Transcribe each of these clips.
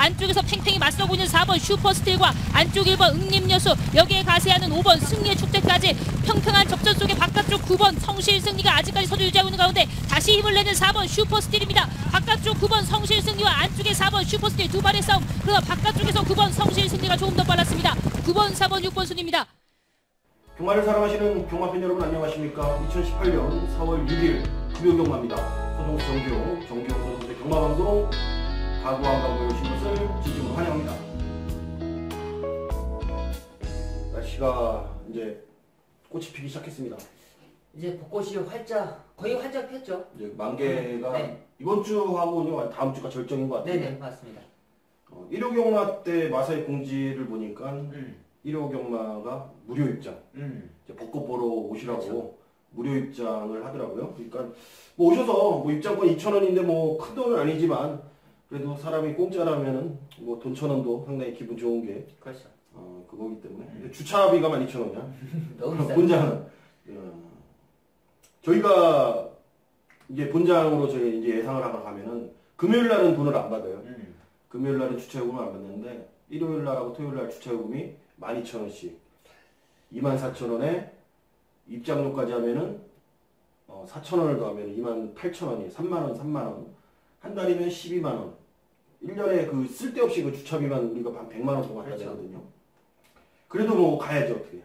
안쪽에서 팽팽히 맞서고 있는 4번 슈퍼스틸과 안쪽 1번 응림여수, 여기에 가세하는 5번 승리의 축제까지 평평한 접전 속에 바깥쪽 9번 성실승리가 아직까지 서로 유지하고 있는 가운데 다시 힘을 내는 4번 슈퍼스틸입니다. 바깥쪽 9번 성실승리와 안쪽에 4번 슈퍼스틸 두 발의 싸움. 그러나 바깥쪽에서 9번 성실승리가 조금 더 빨랐습니다. 9번, 4번, 6번 순입니다. 경마를 사랑하시는 경마팬 여러분 안녕하십니까. 2018년 4월 6일 금요 경마입니다. 서정수 정기용 선수의 경마방송 가구와 가구에 오신 것을 진심으로 환영합니다. 날씨가 이제 꽃이 피기 시작했습니다. 이제 벚꽃이 거의 활짝 폈죠. 이제 만개가 네. 이번 주하고 다음 주가 절정인 것 같아요. 네네, 맞습니다. 1호 경마 때 마사의 공지를 보니까 1호 경마가 무료 입장, 이제 벚꽃 보러 오시라고 그렇죠. 무료 입장을 하더라고요. 그러니까 뭐 오셔서 뭐 입장권 2,000원인데 뭐 큰 돈은 아니지만 그래도 사람이 공짜라면은 뭐 돈 1,000원도 상당히 기분 좋은 게 그렇죠. 그거기 때문에 근데 주차비가 12,000원이야. 너무 비싸. 본장은 저희가 이제 본장으로 저희 이제 예상을 하러 가면은 금요일 날은 돈을 안 받아요. 금요일 날은 주차요금을 안 받는데 일요일 날하고 토요일 날 주차요금이 12,000원씩 24,000원에 입장료까지 하면은 4,000원을 더하면 28,000원이 3만원 3만원 한 달이면 12만원 1년에 그 쓸데없이 그 주차비만 우리가 한 100만원 더 갖다 내거든요. 그래도 뭐 가야죠. 어떻게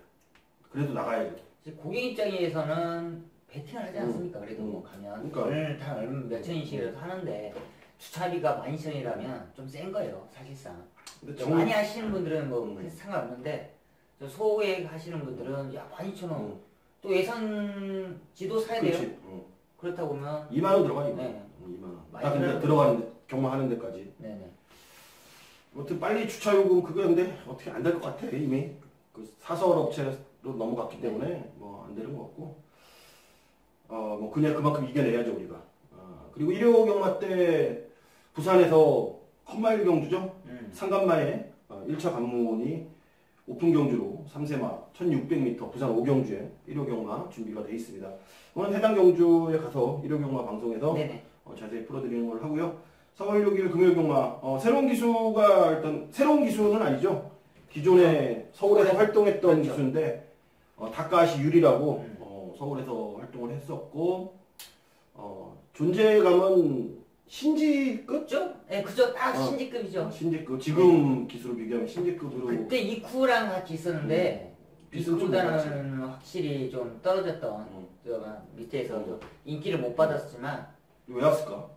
그래도 나가야죠. 고객 입장에서는 베팅을 하지 않습니까? 그래도 뭐 가면 그러니까. 오늘 다 몇천원씩이라도 하는데 주차비가 12,000원이라면 좀 센 거예요, 사실상. 근데 많이 하시는 분들은 뭐 크게 상관없는데 소액 하시는 분들은 야 12,000원 또 예산지도 사야 돼요. 그렇지. 그렇다 보면 2만원 들어가니까. 네. 2만원. 딱 근데 들어가는데 경마하는 데까지. 네네. 아무튼 빨리 주차요금 그거 근데 어떻게 안 될 것 같아 이미. 그 사설 업체로 넘어갔기 때문에 뭐 안 되는 것 같고. 뭐 그냥 그만큼 이겨내야죠 우리가. 그리고 1호 경마 때 부산에서 컴마일 경주죠. 상간마에 1차 관문이 오픈 경주로 3세마 1600m 부산 5경주에 1호 경마 준비가 되어 있습니다. 오늘 해당 경주에 가서 1호 경마 방송에서 자세히 풀어드리는 걸 하고요. 4월 6일 금요일 경마 새로운 기수가 일단 새로운 기수는 아니죠. 기존에 서울에서 활동했던 그렇죠. 기수인데 다카시 유리라고 서울에서 활동을 했었고 존재감은 신지급? 그죠? 네, 그죠. 딱 신지급이죠. 신지급. 지금 기수로 비교하면 신지급으로. 그때 이쿠랑 같이 있었는데 이쿠보다는 확실히 좀 떨어졌던 밑에서 좀 인기를 못 받았지만 왜 왔을까?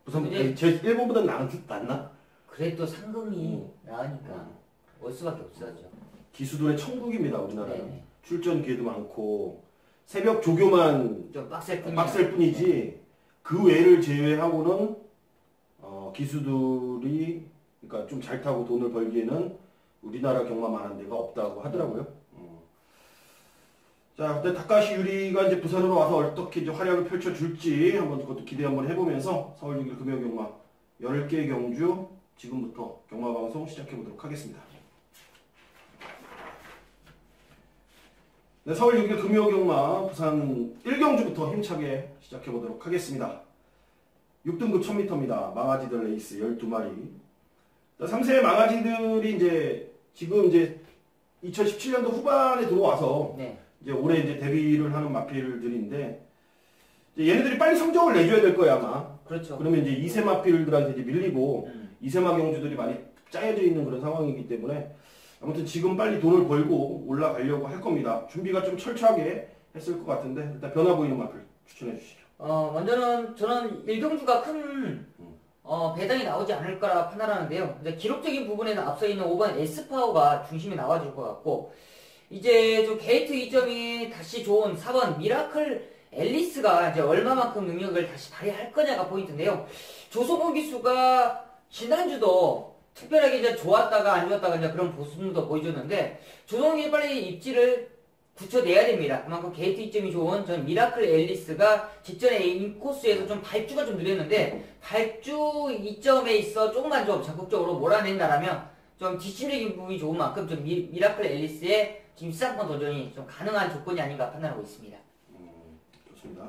우선 제 일본보다 낫나? 그래도 상금이 나으니까 올 수밖에 없었죠. 기수들의 천국입니다 우리나라는. 네네. 출전 기회도 많고 새벽 조교만 좀 빡셀 뿐이지 그 외를 제외하고는 기수들이 그러니까 좀 잘 타고 돈을 벌기에는 우리나라 경마만한 데가 없다고 하더라고요. 자, 근데 다카시 유리가 이제 부산으로 와서 어떻게 이제 활약을 펼쳐줄지 한번 그것도 기대 한번 해보면서 4월 6일 금요 경마 10개 경주 지금부터 경마 방송 시작해 보도록 하겠습니다. 네, 4월 6일 금요 경마 부산 1경주부터 힘차게 시작해 보도록 하겠습니다. 6등급 1000m입니다. 망아지들 레이스 12마리. 3세의 망아지들이 이제 지금 이제 2017년도 후반에 들어와서 이제 올해 이제 데뷔를 하는 마필들인데 이제 얘네들이 빨리 성적을 내줘야 될 거야 아마. 그렇죠. 그러면 이제 2세 마필들한테 이제 밀리고 2세마 경주들이 많이 짜여져 있는 그런 상황이기 때문에 아무튼 지금 빨리 돈을 벌고 올라가려고 할 겁니다. 준비가 좀 철저하게 했을 것 같은데 일단 변화 보이는 마필 추천해 주시죠. 먼저는 저는 1경주가 큰 배당이 나오지 않을 거라 판단하는데요. 이제 기록적인 부분에는 앞서 있는 5번 S파워가 중심이 나와줄 것 같고 이제 좀 게이트 이점이 다시 좋은 4번 미라클 앨리스가 이제 얼마만큼 능력을 다시 발휘할 거냐가 포인트인데요. 조성호 기수가 지난주도 특별하게 이제 좋았다가 안 좋았다가 이제 그런 모습도 보여줬는데 조성호가 빨리 입지를 붙여내야 됩니다. 그만큼 게이트 이점이 좋은 전 미라클 앨리스가 직전에 인코스에서 좀 발주가 좀 느렸는데 발주 이점에 있어 조금만 좀 적극적으로 몰아낸다라면 좀 뒷심적인 부분이 좋은 만큼 좀 미라클 앨리스의 지금 시상권 도전이 좀 가능한 조건이 아닌가 판단하고 있습니다. 좋습니다.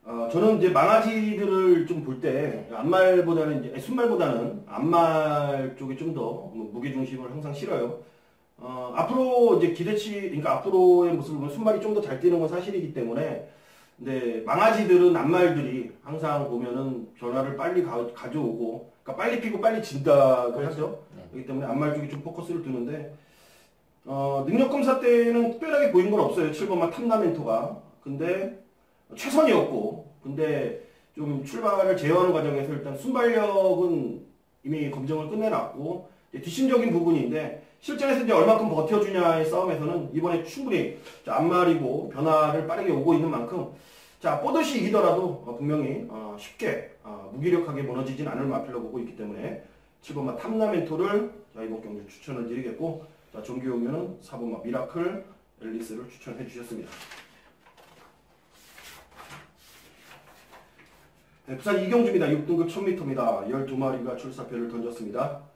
저는 이제 망아지들을 좀 볼 때 앞말보다는 이제 순말보다는 앞말 쪽에 좀 더 무게 중심을 항상 실어요. 앞으로 이제 기대치, 그러니까 앞으로의 모습을 보면 순말이 좀 더 잘 뛰는 건 사실이기 때문에, 근데 망아지들은 앞말들이 항상 보면은 변화를 빨리 가져오고, 그러니까 빨리 피고 빨리 진다고 그렇죠. 하죠. 네. 그렇기 때문에 앞말 쪽에 좀 포커스를 두는데, 능력 검사 때는 특별하게 보인 건 없어요. 7번만 탐나멘토가. 근데 최선이었고, 근데 좀 출발을 제어하는 과정에서 일단 순발력은 이미 검증을 끝내놨고, 이제 뒷심적인 부분인데, 실전에서 이제 얼마큼 버텨주냐의 싸움에서는 이번에 충분히 앞말이고 변화를 빠르게 오고 있는 만큼, 자, 뽀듯이 이기더라도 분명히 쉽게 무기력하게 무너지진 않을 마필로 보고 있기 때문에 7번마 탐나멘토를 자, 이번 경기 추천을 드리겠고, 자, 정규호면은 4번마 미라클 앨리스를 추천해 주셨습니다. 네, 부산 이경주입니다. 6등급 1000m입니다. 12마리가 출사표를 던졌습니다.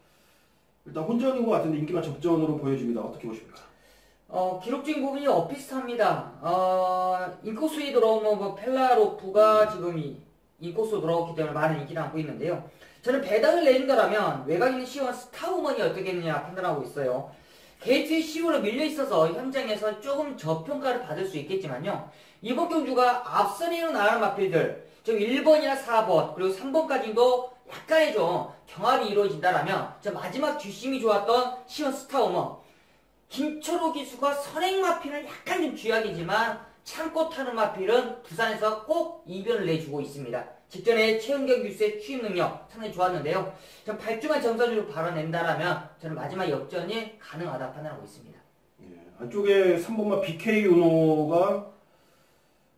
일단 혼전인 것 같은데 인기가 접전으로 보여집니다. 어떻게 보십니까? 기록적인 부분이 비슷합니다. 인코스에 들어오면 뭐 펠라로프가 지금 인코스로 돌아왔기 때문에 많은 인기를 안고 있는데요. 저는 배당을 내준다라면 외곽에 있는 C1 스타우먼이 어떻겠느냐 판단하고 있어요. 게이트에 C1로 밀려있어서 현장에서 조금 저평가를 받을 수 있겠지만요. 이번 경주가 앞선에 나가는 마필들, 즉 1번이나 4번 그리고 3번까지도 약간의 좀 경합이 이루어진다라면 저 마지막 뒷심이 좋았던 C1 스타우먼, 김철호 기수가 선행 마필은 약간 좀 쥐약이지만 참고 타는 마필은 부산에서 꼭 이변을 내주고 있습니다. 직전에 최은경 기수의 취임 능력 상당히 좋았는데요. 전 8주만 정서적으로 발언낸다라면 저는 마지막 역전이 가능하다 판단하고 있습니다. 예, 안쪽에 3번마 BK 은호가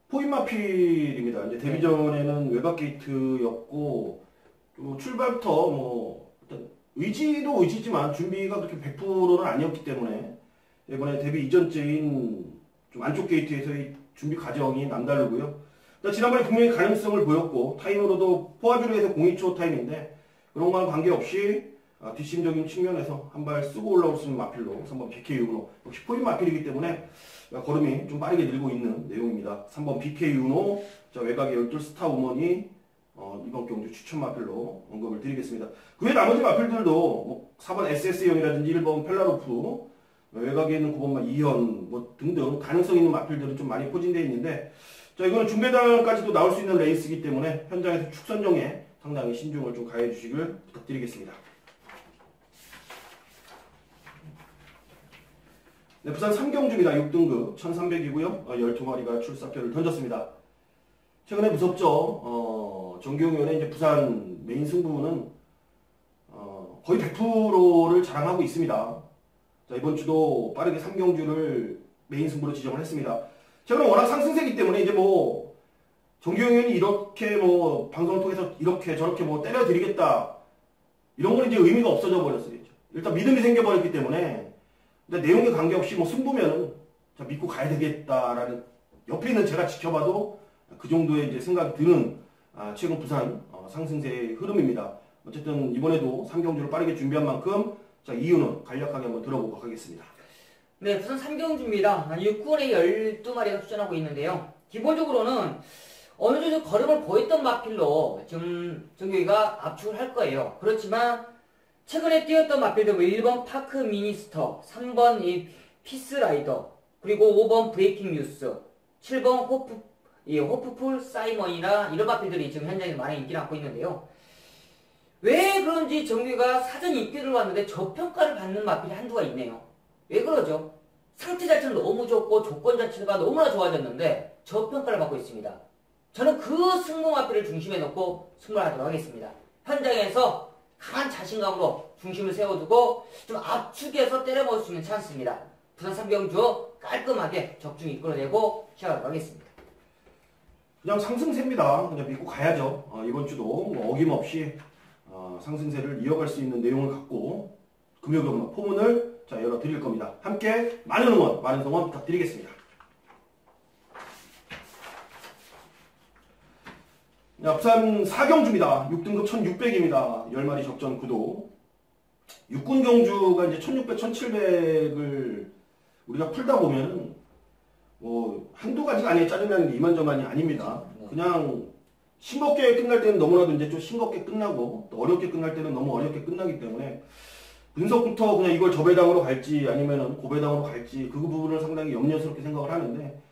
포인마필입니다. 이제 데뷔전에는 외곽 게이트였고, 또 출발부터 뭐 일단 의지도 의지지만 준비가 그렇게 100%는 아니었기 때문에 이번에 데뷔 이전째인 좀 안쪽 게이트에서의 준비 과정이 남다르고요. 지난번에 분명히 가능성을 보였고 타임으로도 포화주로에서 02초 타임인데 그런 거랑 관계없이 뒷심적인 측면에서 한 발 쓰고 올라올 수 있는 마필로 3번 BK 윤호 역시 포인 마필이기 때문에 걸음이 좀 빠르게 늘고 있는 내용입니다. 3번 BK 윤호 외곽의 12 스타우먼이 이번 경주 추천 마필로 언급을 드리겠습니다. 그 외 나머지 마필들도 뭐 4번 SS형이라든지 1번 펠라로프, 외곽에 있는 9번마 이현 뭐 등등 가능성 있는 마필들은 좀 많이 포진되어 있는데, 자, 이거는 중배당까지도 나올 수 있는 레이스이기 때문에 현장에서 축선정에 상당히 신중을 좀 가해 주시길 부탁드리겠습니다. 네, 부산 3경주입니다. 6등급 1300이고요. 12마리가 출사표를 던졌습니다. 최근에 무섭죠. 정규영위원회 이제 부산 메인 승부는 거의 100%를 자랑하고 있습니다. 자, 이번 주도 빠르게 3경주를 메인 승부로 지정을 했습니다. 최근에 워낙 상승세기 때문에 이제 뭐 정규영위원이 이렇게 뭐 방송을 통해서 이렇게 저렇게 뭐 때려드리겠다 이런 건 이제 의미가 없어져 버렸어요. 일단 믿음이 생겨버렸기 때문에 근데 내용에 관계없이 뭐 승부면은 자, 믿고 가야 되겠다라는 옆에 있는 제가 지켜봐도 그 정도의 이제 생각이 드는 최근 부산 상승세의 흐름입니다. 어쨌든 이번에도 3경주를 빠르게 준비한 만큼 자, 이유는 간략하게 한번 들어보도록 하겠습니다. 네, 부산 3경주입니다. 6군에 12마리가 출전하고 있는데요. 기본적으로는 어느 정도 걸음을 보였던 마필로 지금 정규이가 압축을 할 거예요. 그렇지만 최근에 뛰었던 마필들 1번 파크 미니스터, 3번 이 피스라이더, 그리고 5번 브레이킹 뉴스, 7번 호프풀 사이먼이나 이런 마필들이 지금 현장에 많이 인기를 안고 있는데요. 왜 그런지 정규가 사전 입기를 왔는데 저평가를 받는 마필이 한두가 있네요. 왜 그러죠? 상태 자체는 너무 좋고 조건 자체가 너무나 좋아졌는데 저평가를 받고 있습니다. 저는 그 승부 마필을 중심에 놓고 승부를 하도록 하겠습니다. 현장에서 강한 자신감으로 중심을 세워두고 좀 압축해서 때려먹을 수 있는 찬스입니다. 부산 3경주 깔끔하게 적중 이끌어내고 시작하도록 하겠습니다. 그냥 상승세입니다. 그냥 믿고 가야죠. 이번 주도 뭐 어김없이 상승세를 이어갈 수 있는 내용을 갖고 금요일 포문을 자, 열어드릴 겁니다. 함께 많은 응원, 많은 성원 부탁드리겠습니다. 자, 부산 4경주입니다. 6등급 1600입니다. 10마리 적전 구도. 육군 경주가 이제 1600, 1700을 우리가 풀다 보면은 뭐 한두 가지가 아니에 짜증나는 게 이만저만이 아닙니다. 그냥 싱겁게 끝날 때는 너무나도 이제 좀 싱겁게 끝나고 또 어렵게 끝날 때는 너무 어렵게 끝나기 때문에 분석부터 그냥 이걸 저배당으로 갈지 아니면은 고배당으로 갈지 그 부분을 상당히 염려스럽게 생각을 하는데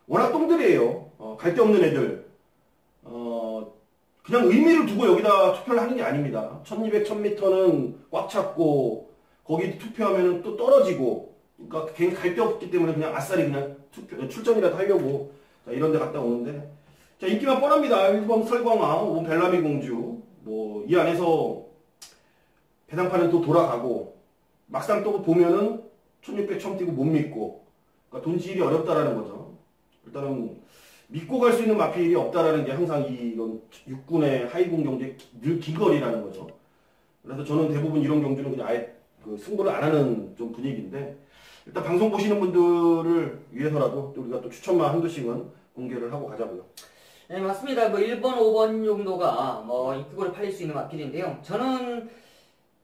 워낙 똥들이에요. 갈데 없는 애들. 그냥 의미를 두고 여기다 투표를 하는 게 아닙니다. 1200, 1000m는 꽉 찼고 거기 투표하면은 또 떨어지고 그러니까 괜히 갈데 없기 때문에 그냥 아싸리 그냥 출전이라도 하려고 자, 이런 데 갔다 오는데 자, 인기만 뻔합니다. 1번 설광아, 5번 벨라미 공주 뭐 이 안에서 배당판은 또 돌아가고 막상 또 보면은 1600 처음 뛰고 못 믿고 그러니까 돈 지일이 어렵다라는 거죠. 일단은 믿고 갈 수 있는 마필이 없다라는 게 항상 이런 육군의 하이군 경주의 늘 기거리라는 거죠. 그래서 저는 대부분 이런 경주는 그냥 아예 그 승부를 안 하는 좀 분위기인데 일단 방송 보시는 분들을 위해서라도 우리가 또 추천만 한두씩은 공개를 하고 가자고요. 네, 맞습니다. 뭐 1번, 5번 정도가 뭐 인기골에 팔릴 수 있는 마필인데요. 저는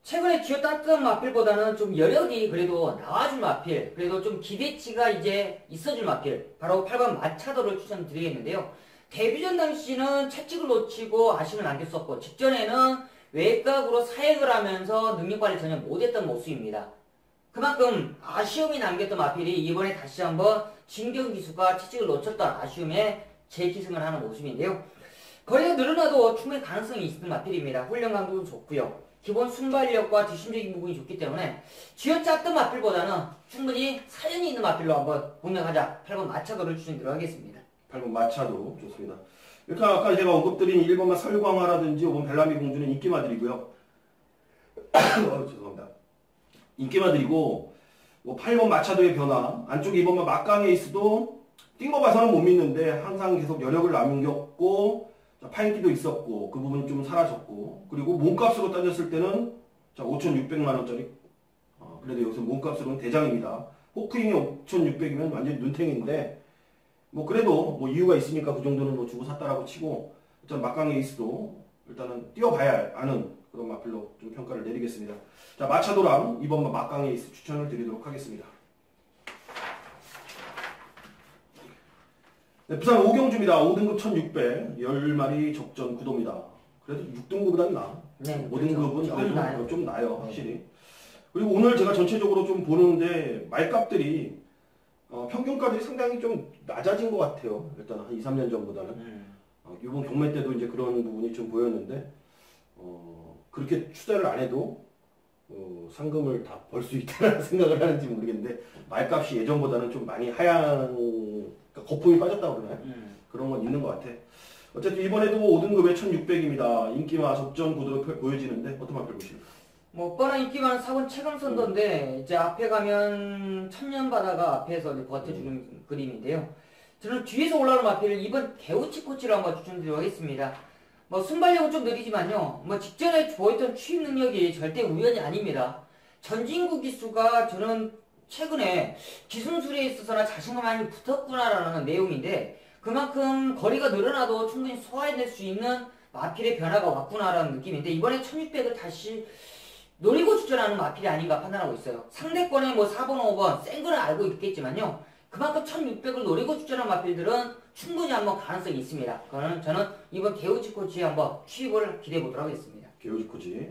최근에 쥐어땄던 마필보다는 좀 여력이 그래도 나와줄 마필, 그래도 좀 기대치가 이제 있어줄 마필, 바로 8번 마차도를 추천드리겠는데요. 데뷔전 당시는 채찍을 놓치고 아쉬움을 남겼었고 직전에는 외곽으로 사역을 하면서 능력 발휘 전혀 못했던 모습입니다. 그만큼 아쉬움이 남겼던 마필이 이번에 다시 한번 진경 기수가 채찍을 놓쳤던 아쉬움에 재기승을 하는 모습인데요. 거리가 늘어나도 충분히 가능성이 있는 마필입니다. 훈련 강도도 좋고요. 기본 순발력과 뒷심적인 부분이 좋기 때문에 쥐어짰던 마필보다는 충분히 사연이 있는 마필로 한번 공략하자. 8번 마차도를 추천드리도록 하겠습니다. 8번 마차도 좋습니다. 이렇게 아까 제가 언급드린 1번만 설광화라든지 5번 벨라미 공주는 인기마들이고요. 죄송합니다. 인기마들이고 뭐 8번 마차도의 변화 안쪽에 2번만 막강에이스도 뛴 거 봐서는 못 믿는데 항상 계속 여력을 남겼고 파인기도 있었고 그 부분이 좀 사라졌고 그리고 몸값으로 따졌을 때는 자 5,600만원짜리 그래도 여기서 몸값으로는 대장입니다. 호크잉이 5,600이면 완전히 눈탱인데 뭐 그래도 뭐 이유가 있으니까 그 정도는 뭐 주고 샀다라고 치고 일단 막강에이스도 일단은 뛰어봐야 아는 그런 마필로 좀 평가를 내리겠습니다. 자 마차도랑 2번 막강에이스 추천을 드리도록 하겠습니다. 네, 부산 오경주입니다. 5등급 1600 10마리 적전 구도입니다. 그래도 6등급보다는 나아. 네, 5등급은 좀 그래도 나아요. 좀 나아요, 확실히. 그리고 오늘 제가 전체적으로 좀 보는데 말값들이 평균가들이 상당히 좀 낮아진 것 같아요. 일단 한 2, 3년 전보다는. 이번 경매 때도 이제 그런 부분이 좀 보였는데 그렇게 투자를 안 해도 상금을 다 벌 수 있다는 생각을 하는지 모르겠는데 말값이 예전보다는 좀 많이 그러니까 거품이 빠졌다고 그러나요? 그런 건 있는 것 같아. 어쨌든 이번에도 5등급에 1600입니다. 인기마 적전 구도로 보여지는데 어떤 마필 보십니까? 뭐 뻔한 인기 많은 4번 최강선도인데 이제 앞에 가면 천년바다가 앞에서 이제 버텨주는 그림인데요. 저는 뒤에서 올라오는 마필을 이번 개우치 코치로 한번 추천드리도록 하겠습니다. 뭐 순발력은 좀 느리지만요. 뭐 직전에 보였던 추입 능력이 절대 우연이 아닙니다. 전진구 기수가 저는 최근에 기술술에 있어서나 자신감 많이 붙었구나라는 내용인데 그만큼 거리가 늘어나도 충분히 소화해낼 수 있는 마필의 변화가 왔구나라는 느낌인데 이번에 1600을 다시 노리고 출전하는 마필이 아닌가 판단하고 있어요. 상대권에 뭐 4번, 5번 센 거는 알고 있겠지만요. 그만큼 1600을 노리고 출전한 마필들은 충분히 한번 가능성이 있습니다. 그거는 저는 이번 개우치 코치에 한번 취입을 기대해 보도록 하겠습니다. 개우치 코치.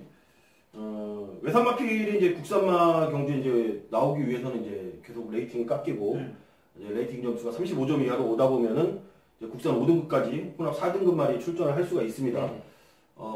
외산 마필이 이제 국산마 경주에 이제 나오기 위해서는 이제 계속 레이팅이 깎이고 이제 레이팅 점수가 35점 이하로 오다 보면은 이제 국산 5등급까지 혼합 4등급 말이 출전을 할 수가 있습니다. 네.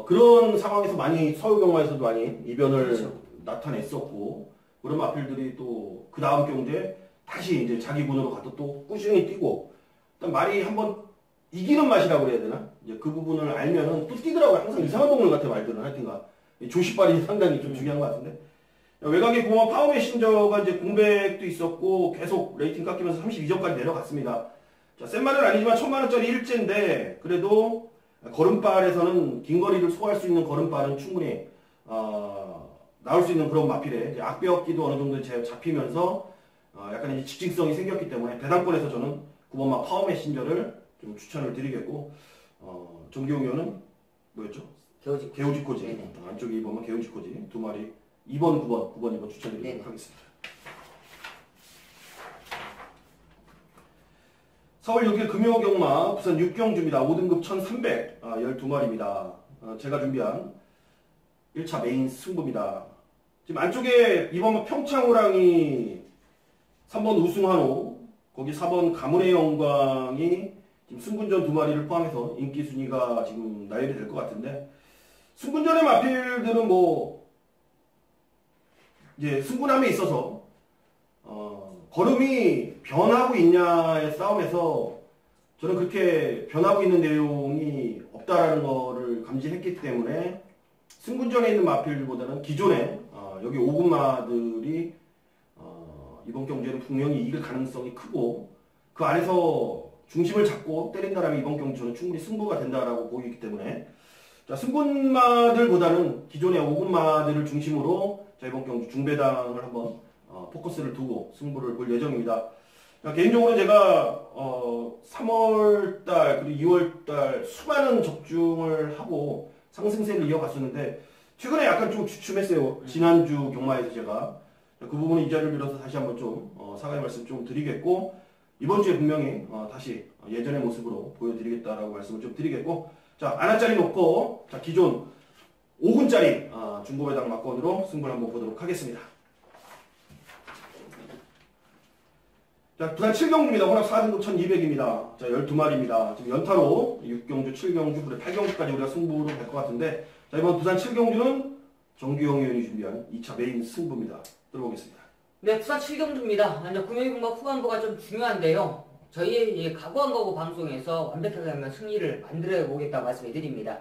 그런 상황에서 많이 서울경마에서도 많이 이변을 그렇죠. 나타냈었고 그런 마필들이 또 그 다음 경주에 다시 이제 자기 군으로 가서 또 꾸준히 뛰고 일단 말이 한번 이기는 맛이라고 그래야 되나? 이제 그 부분을 알면은 또 뛰더라고요. 항상 이상한 동물 같아 말들은 하여튼가 조시발이 상당히 좀 중요한 것 같은데 외곽의 공원 파워메신저가 이제 공백도 있었고 계속 레이팅 깎이면서 32점까지 내려갔습니다. 자, 센 말은 아니지만 1000만원짜리 일제인데 그래도 걸음발에서는 긴 거리를 소화할 수 있는 걸음발은 충분히 나올 수 있는 그런 마필에 악배업기도 어느 정도 잡히면서 약간 이제 직진성이 생겼기 때문에 배당권에서 저는 9번마 파워메신저를 좀 추천을 드리겠고 정기용료는 뭐였죠? 개우지코지. 안쪽에 2번만 개우지코지. 두 마리 2번, 9번, 2번 추천드리도록 하겠습니다. 4월 6일 금요경마 부산 6경주입니다. 5등급 1300 12마리입니다. 제가 준비한 1차 메인 승부입니다. 지금 안쪽에 이번 평창호랑이 3번 우승환호, 거기 4번 가문의 영광이 지금 승군전 2마리를 포함해서 인기 순위가 지금 나열이 될 것 같은데, 승군전의 마필들은 뭐 이제 승군함에 있어서 걸음이 변하고 있냐의 싸움에서 저는 그렇게 변하고 있는 내용이 없다라는 거를 감지했기 때문에 승군전에 있는 마필보다는 기존에 여기 5군마들이 이번 경주에는 분명히 이길 가능성이 크고, 그 안에서 중심을 잡고 때린다라면 이번 경주는 충분히 승부가 된다라고 보이기 때문에, 자, 승군마들보다는 기존의 5군마들을 중심으로 자, 이번 경주 중배당을 한번 포커스를 두고 승부를 볼 예정입니다. 자, 개인적으로 제가 3월달 그리고 2월달 수많은 적중을 하고 상승세를 이어갔었는데, 최근에 약간 좀 주춤했어요. 지난주 경마에서 제가 그 부분은 이 자리를 빌어서 다시 한번 좀 사과의 말씀 좀 드리겠고, 이번 주에 분명히 다시 예전의 모습으로 보여드리겠다라고 말씀을 좀 드리겠고, 자, 안하짜리 놓고 자, 기존 5군짜리 중고배당 막건으로 승부를 한번 보도록 하겠습니다. 자, 부산 7경주입니다. 혼합 4등급 1200입니다. 자, 12마리입니다. 지금 연타로 6경주, 7경주, 그리고 8경주까지 우리가 승부로 갈 것 같은데, 자, 이번 부산 7경주는 정규영 의원이 준비한 2차 메인 승부입니다. 들어보겠습니다. 네, 부산 7경주입니다. 이제 금요일과 후반부가 좀 중요한데요. 저희 각오한 거고 방송에서 완벽하게 하면 승리를 만들어 보겠다고 말씀해 드립니다.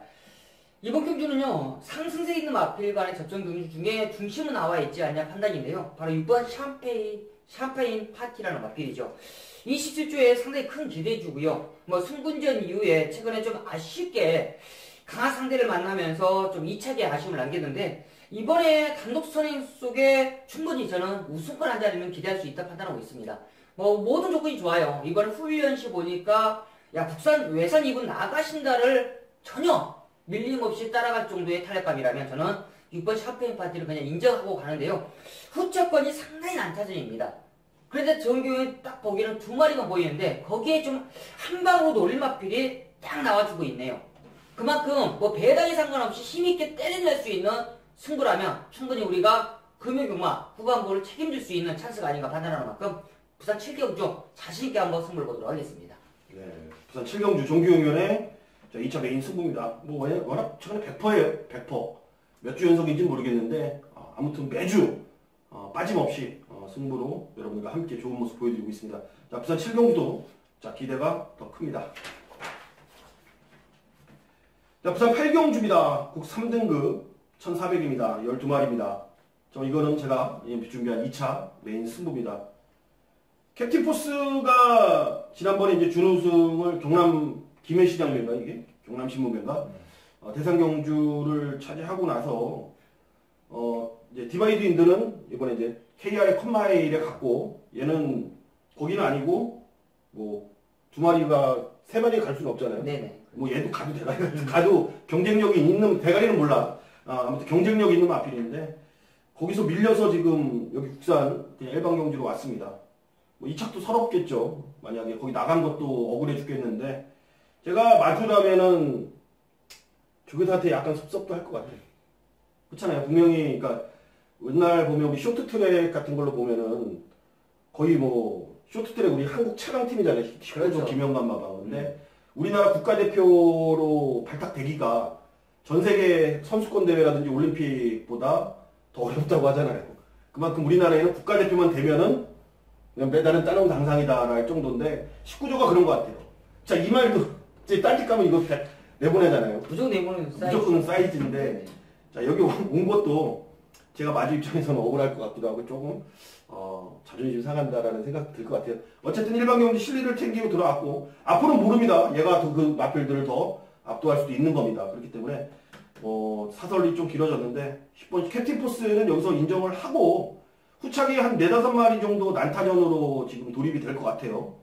이번 경주는요, 상승세 있는 마필 간의 접전 경주 중에 중심은 나와 있지 않냐 판단인데요. 바로 6번 샴페인 파티라는 마필이죠. 27조에 상당히 큰 기대주고요. 뭐 승군전 이후에 최근에 좀 아쉽게 강한 상대를 만나면서 좀 2차게 아쉬움을 남겼는데, 이번에 단독 선행 속에 충분히 저는 우승권 한 자리는 기대할 수 있다 판단하고 있습니다. 뭐 모든 조건이 좋아요. 이번에 훈련시 보니까 야, 국산 외산 2군 나가신다를 전혀 밀림 없이 따라갈 정도의 탄력감이라면 저는 6번 샴페인 파티를 그냥 인정하고 가는데요. 후차권이 상당히 난타전입니다. 그런데 정규는 딱 보기에는 2마리만 보이는데, 거기에 좀 한 방으로 놀릴 마필이 딱 나와주고 있네요. 그만큼 뭐 배당에 상관없이 힘있게 때려낼 수 있는 승부라면 충분히 우리가 금요경마 후반부를 책임질 수 있는 찬스가 아닌가 판단하는 만큼 부산 7경주 자신있게 한번 승부를 보도록 하겠습니다. 네, 부산 7경주 정규영 의원의 2차 메인 승부입니다. 뭐 워낙 최근에 100%예요. 100%. 몇 주 연속인지는 모르겠는데 아무튼 매주 빠짐없이 승부로 여러분과 함께 좋은 모습 보여드리고 있습니다. 자, 부산 7경주도 자, 기대가 더 큽니다. 자, 부산 8경주입니다. 국 3등급 1400입니다. 12마리입니다. 이거는 제가 준비한 2차 메인 승부입니다. 캡틴 포스가 지난번에 이제 준우승을 경남 김해시장면가, 이게 경남신문면가 대상 경주를 차지하고 나서 이제 디바이드 인드는 이번에 이제 KR의 컷마일에 갔고, 얘는 거기는 아니고 뭐 2마리가 3마리에 갈 수는 없잖아요. 네네. 뭐 얘도 가도 대가리 가도 경쟁력이 있는, 대가리는 몰라. 아무튼 경쟁력 있는 마필인데, 거기서 밀려서 지금 여기 국산 그냥 일반 경주로 왔습니다. 뭐 이 착도 서럽겠죠. 만약에 거기 나간 것도 억울해 죽겠는데, 제가 마주라면은 조교사한테 약간 섭섭도 할 것 같아요. 그렇잖아요. 분명히, 그러니까 옛날 보면 우리 쇼트트랙 같은 걸로 보면은 거의 뭐 쇼트트랙 우리 한국 최강팀이잖아요. 그래도 그렇죠. 김영관 마방. 근데 우리나라 국가대표로 발탁되기가 전 세계 선수권 대회라든지 올림픽보다 더 어렵다고 하잖아요. 그만큼 우리나라에는 국가대표만 되면은 그냥 메달은 따놓은 당상이다 할 정도인데, 19조가 그런 것 같아요. 자, 이 말도 이제 딴짓 가면 이거 내보내잖아요. 무조건 내보내는 사이즈. 무조건 사이즈인데, 네네. 자, 여기 온 것도 제가 마주 입장에서는 억울할 것 같기도 하고 조금 자존심 상한다라는 생각 들 것 같아요. 어쨌든 일반 경기 실리를 챙기고 들어왔고, 앞으로는 모릅니다. 얘가 더 그 마필들을 더 압도할 수도 있는 겁니다. 그렇기 때문에 사설이 좀 길어졌는데 10번 캡틴 포스는 여기서 인정을 하고, 후차기 한 4-5마리 정도 난타전으로 지금 돌입이 될 것 같아요.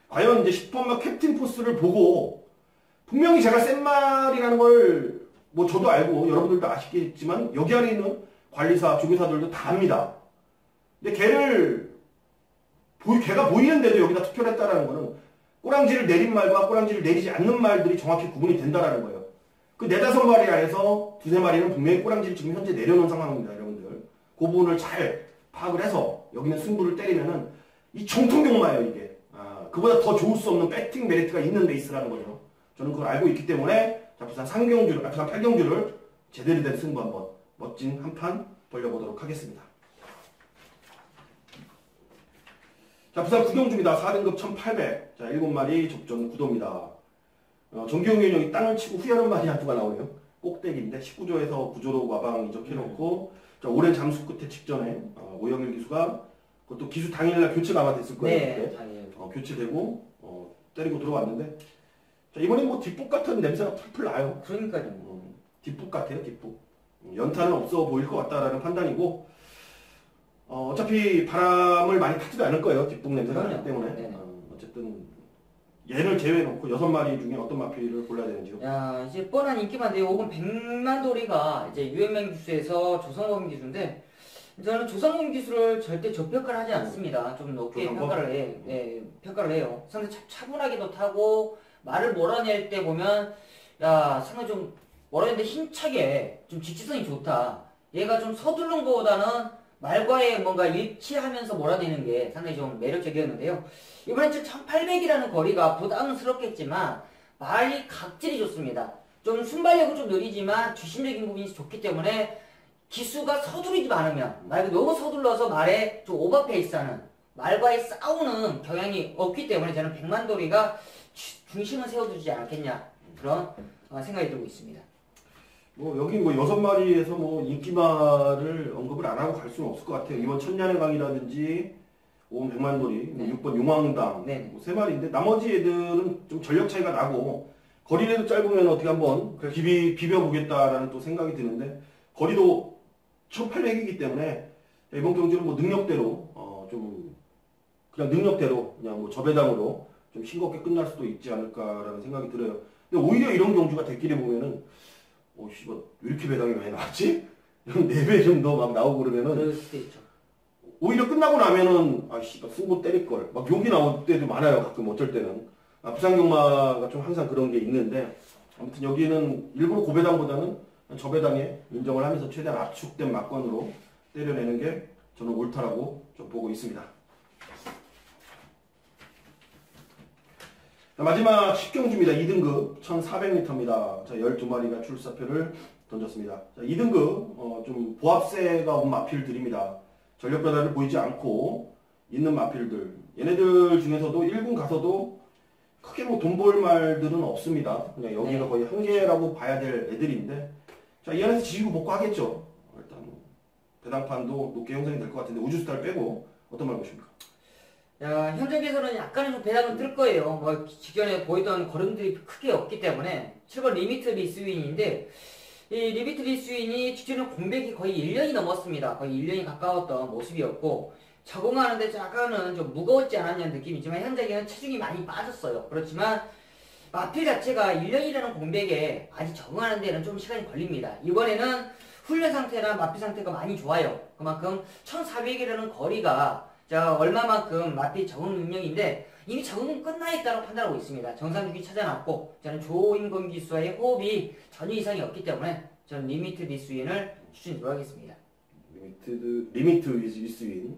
과연 이제 10번마 캡틴 포스를 보고, 분명히 제가 센 말이라는 걸 뭐 저도 알고 여러분들도 아시겠지만 여기 안에 있는 관리사, 조교사들도 다 압니다. 근데 걔가 보이는데도 여기다 투표를 했다라는 거는 꼬랑지를 내린 말과 꼬랑지를 내리지 않는 말들이 정확히 구분이 된다라는 거예요. 그 4-5마리 안에서 2-3마리는 분명히 꼬랑지를 지금 현재 내려놓은 상황입니다, 여러분들. 그 부분을 잘 파악을 해서 여기는 승부를 때리면은 이 정통경마예요, 이게. 그보다 더 좋을 수 없는 배팅 메리트가 있는 레이스라는 거죠. 저는 그걸 알고 있기 때문에 자, 부산 8경주를 제대로 된 승부 한번 멋진 한 판 벌려보도록 하겠습니다. 자, 부산 9경주입니다. 4등급 1800. 자, 7마리 접전 구도입니다. 정기용이 여기 땅을 치고 후회하는 말이 한두가 나오네요. 꼭대기인데 19조에서 9조로 와방 이적해놓고 자, 오랜 잠수 끝에 직전에 오영일 기수가 그것도 기수 당일날 교체가 아마 됐을 거예요. 네, 당연히. 교체되고 때리고 들어왔는데 자, 이번엔 뭐 뒷북 같은 냄새가 풀풀 나요. 그러니까요. 뒷북 같아요, 뒷북. 연타는 없어 보일 것 같다라는 판단이고 어차피 바람을 많이 타지도 않을 거예요. 뒷북 냄새가 나기 때문에. 어쨌든 얘를 제외해놓고 6마리 중에 어떤 마필을 골라야 되는지요? 야, 이제 뻔한 인기만데요. 5번 백만돌이가 이제 유엔맹 기수에서 조성범 기수인데 저는 조성범 기수를 절대 저평가를 하지 않습니다. 좀 높게 평가를 해요. 상당히 차분하게도 타고 말을 몰아낼 때 보면 야, 상당히 좀 몰아내는데 힘차게 좀 지치성이 좋다. 얘가 좀 서두른 것보다는 말과의 뭔가 일치하면서 몰아내는 게 상당히 좀 매력적이었는데요. 이번엔 1800이라는 거리가 부담스럽겠지만 말이 각질이 좋습니다. 좀 순발력은 좀 느리지만 주심적인 부분이 좋기 때문에 기수가 서두르지 않으면 말고 너무 서둘러서 말에 좀 오버페이스하는 말과의 싸우는 경향이 없기 때문에 저는 백만돌이가 중심을 세워두지 않겠냐 그런 생각이 들고 있습니다. 뭐 여기 뭐 6마리에서 뭐 인기말을 언급을 안 하고 갈 수는 없을 것 같아요. 이번 천년의 강이라든지 5번 백만돌이, 네. 6번 용왕당 네. 뭐 3마리인데 나머지 애들은 좀 전력 차이가 나고 거리라도 짧으면 어떻게 한번 비벼보겠다라는 또 생각이 드는데 거리도 1800이기 때문에 이번 경주는 뭐 능력대로 좀 그냥 능력대로 그냥 뭐 저배당으로 좀 싱겁게 끝날 수도 있지 않을까라는 생각이 들어요. 근데 오히려 이런 경주가 대끼리 보면은 씨발 왜 이렇게 배당이 많이 나왔지? 이런 4배 정도 막 나오고 그러면은 그럴 수도 있죠. 오히려 끝나고 나면은 씨발 승부 때릴 걸 막 욕이 나올 때도 많아요. 가끔 어쩔 때는 부산경마가 좀 항상 그런 게 있는데 아무튼 여기는 일부러 고배당보다는 저배당에 인정을 하면서 최대한 압축된 막건으로 때려내는 게 저는 옳다라고 좀 보고 있습니다. 자, 마지막 10경주입니다. 2등급 1400m입니다. 자, 12마리가 출사표를 던졌습니다. 자, 2등급 좀 보합세가 온 마필들입니다. 전력 변화를 보이지 않고 있는 마필들. 얘네들 중에서도 1군 가서도 크게 뭐 돈 벌 말들은 없습니다. 그냥 여기가 거의 한계라고 봐야 될 애들인데 자, 이 안에서 지지고 복구 하겠죠. 일단 배당판도 높게 형성이 될 것 같은데 우주스타를 빼고 어떤 말 보십니까? 야, 현장에서는 약간의 좀 배당은 뜰 거예요. 뭐 직전에 보이던 걸음들이 크게 없기 때문에 7번 리미트 리스윈인데 이 리미트 리스윈이 직전에 공백이 거의 1년이 넘었습니다. 거의 1년이 가까웠던 모습이었고 적응하는데 약간은 좀 무거웠지 않았냐는 느낌이지만 현장에는 체중이 많이 빠졌어요. 그렇지만 마필 자체가 1년이라는 공백에 아직 적응하는 데는 좀 시간이 걸립니다. 이번에는 훈련 상태나 마필 상태가 많이 좋아요. 그만큼 1400이라는 거리가 자, 얼마만큼 마필 적응 능력인데 이미 적응은 끝나 있다고 판단하고 있습니다. 정상주기 찾아놨고 저는 조인건 기수와의 호흡이 전혀 이상이 없기 때문에 저는 리미트 리스윈을 추천드리도록 하겠습니다. 리미트 리스윈.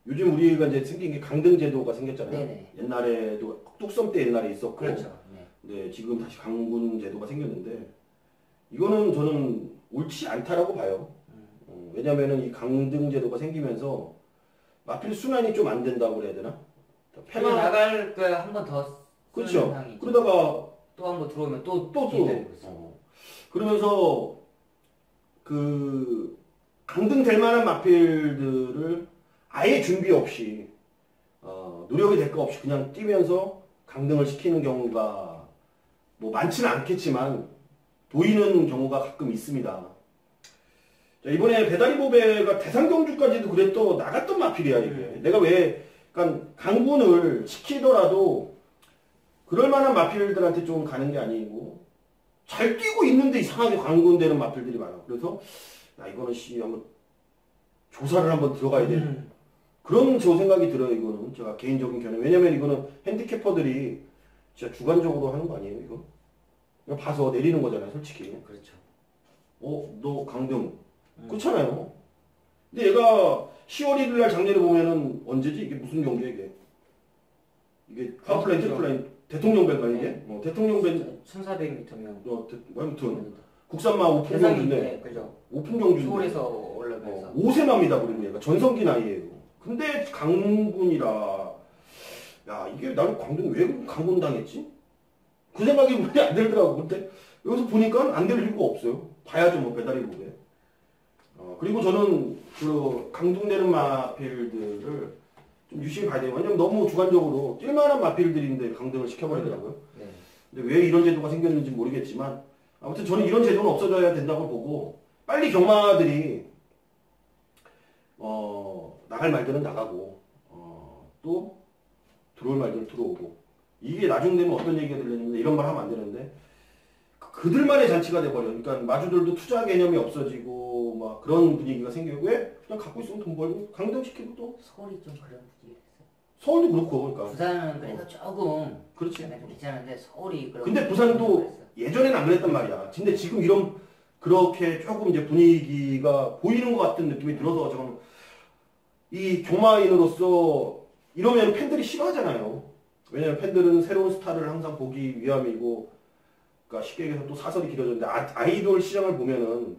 요즘 우리가 이제 생긴 게 강등 제도가 생겼잖아요. 네네. 옛날에도 뚝섬 때 옛날에 있었고 그렇죠. 네, 지금 다시 강군 제도가 생겼는데 이거는 저는 옳지 않다라고 봐요. 왜냐면은 이 강등 제도가 생기면서 마필 순환이 좀 안 된다고 그래야 되나? 패널 나갈 거 한 번 더 그렇죠. 그러다가 또 한 번 들어오면 또 그러면서 그 강등될 만한 마필들을 아예 준비 없이 노력이 될 거 없이 그냥 뛰면서 강등을 시키는 경우가 뭐 많지는 않겠지만 보이는 경우가 가끔 있습니다. 자, 이번에 배다리보배가 대상경주까지도 그랬던 나갔던 마필이야 이게. 내가 왜 그러니까 강군을 시키더라도 그럴 만한 마필들한테 좀 가는 게 아니고 잘 뛰고 있는데 이상하게 강군되는 마필들이 많아. 그래서 야 이거는 한번 조사를 한번 들어가야 돼. 그런 저 생각이 들어요. 이거는 제가 개인적인 견해. 왜냐면 이거는 핸디캐퍼들이 진짜 주관적으로 하는 거 아니에요, 이거? 그냥 봐서 내리는 거잖아요, 솔직히. 그렇죠. 너 강등. 그렇잖아요. 근데 얘가 10월 1일 날 작년에 보면은 언제지? 이게 무슨 경기야, 이게? 이게 파워플레인, 트리플레인, 대통령 밴가 이게? 대통령 밴. 1400m면. 아무튼 국산마 오픈 경주인데. 네, 그죠. 오픈 경주인데. 서울에서 올라가서. 5세마입니다, 그러면 얘가. 전성기 나이에요. 근데 강군이라. 야, 이게 나는 강군 왜 강군 당했지? 그 생각이 왜 안 들더라고. 근데 여기서 보니까 안 될 이유가 없어요. 봐야죠, 뭐, 배달이 보게. 그리고 저는 그 강등되는 마필들을 좀 유심히 봐야 돼요. 왜냐면 너무 주관적으로 뛸만한 마필들인데 강등을 시켜버리더라고요. 네. 근데 왜 이런 제도가 생겼는지 모르겠지만 아무튼 저는 이런 제도는 없어져야 된다고 보고 빨리 경마들이 나갈 말들은 나가고 또 들어올 말들은 들어오고 이게 나중 되면 어떤 얘기가 들리냐면 이런 말 하면 안 되는데 그들만의 잔치가 돼버려. 그러니까 마주들도 투자 개념이 없어지고 막 그런 분위기가 생기고 왜 그냥 갖고 있으면 돈 벌고 강등시키고 또 서울이 좀 그런 분위기가 있어요. 서울도 그렇고 그러니까 부산은 그래도 조금 그렇지. 좀 괜찮은데 서울이 그런. 근데 부산도 예전에는 안 그랬단 말이야. 근데 지금 그렇게 조금 이제 분위기가 보이는 것 같은 느낌이 들어서 지금 이 경마인으로서 이러면 팬들이 싫어하잖아요. 왜냐면 팬들은 새로운 스타를 항상 보기 위함이고, 그러니까 쉽게 얘기해서 또 사설이 길어졌는데 아이돌 시장을 보면은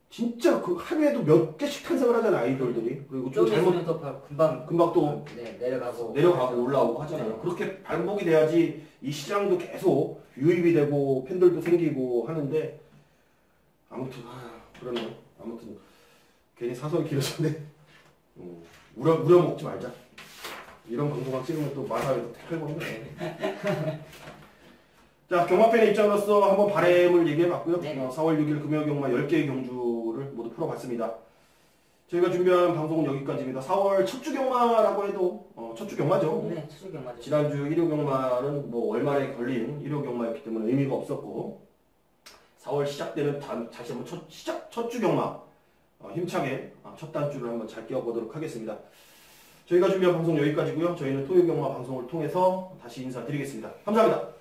진짜 그 하루에도 몇 개씩 탄생을 하잖아요, 아이돌들이. 그리고 좀 잘못 또 금방 또 네, 내려가고 올라오고 하잖아요. 네. 그렇게 반복이 돼야지 이 시장도 계속 유입이 되고 팬들도 생기고 하는데 아무튼 그러네요. 아무튼 괜히 사설이 길어졌네. 우려 먹지 말자. 이런 방송을 찍으면 또 마사에서 태클 거는 거예요. 자, 경마팬의 입장으로서 한번 바램을 얘기해봤고요. 네. 4월 6일 금요 경마 10개의 경주를 모두 풀어봤습니다. 저희가 준비한 방송은 여기까지입니다. 4월 첫 주 경마라고 해도 첫 주 경마죠. 네, 첫 경마죠. 지난주 일요 경마는 뭐 월말에 걸린 일요 경마였기 때문에 의미가 없었고 4월 시작되는 다시 한번 첫 주 경마 힘차게 첫 단주를 한번 잘 끼워보도록 하겠습니다. 저희가 준비한 방송 여기까지고요. 저희는 토요 경마 방송을 통해서 다시 인사드리겠습니다. 감사합니다.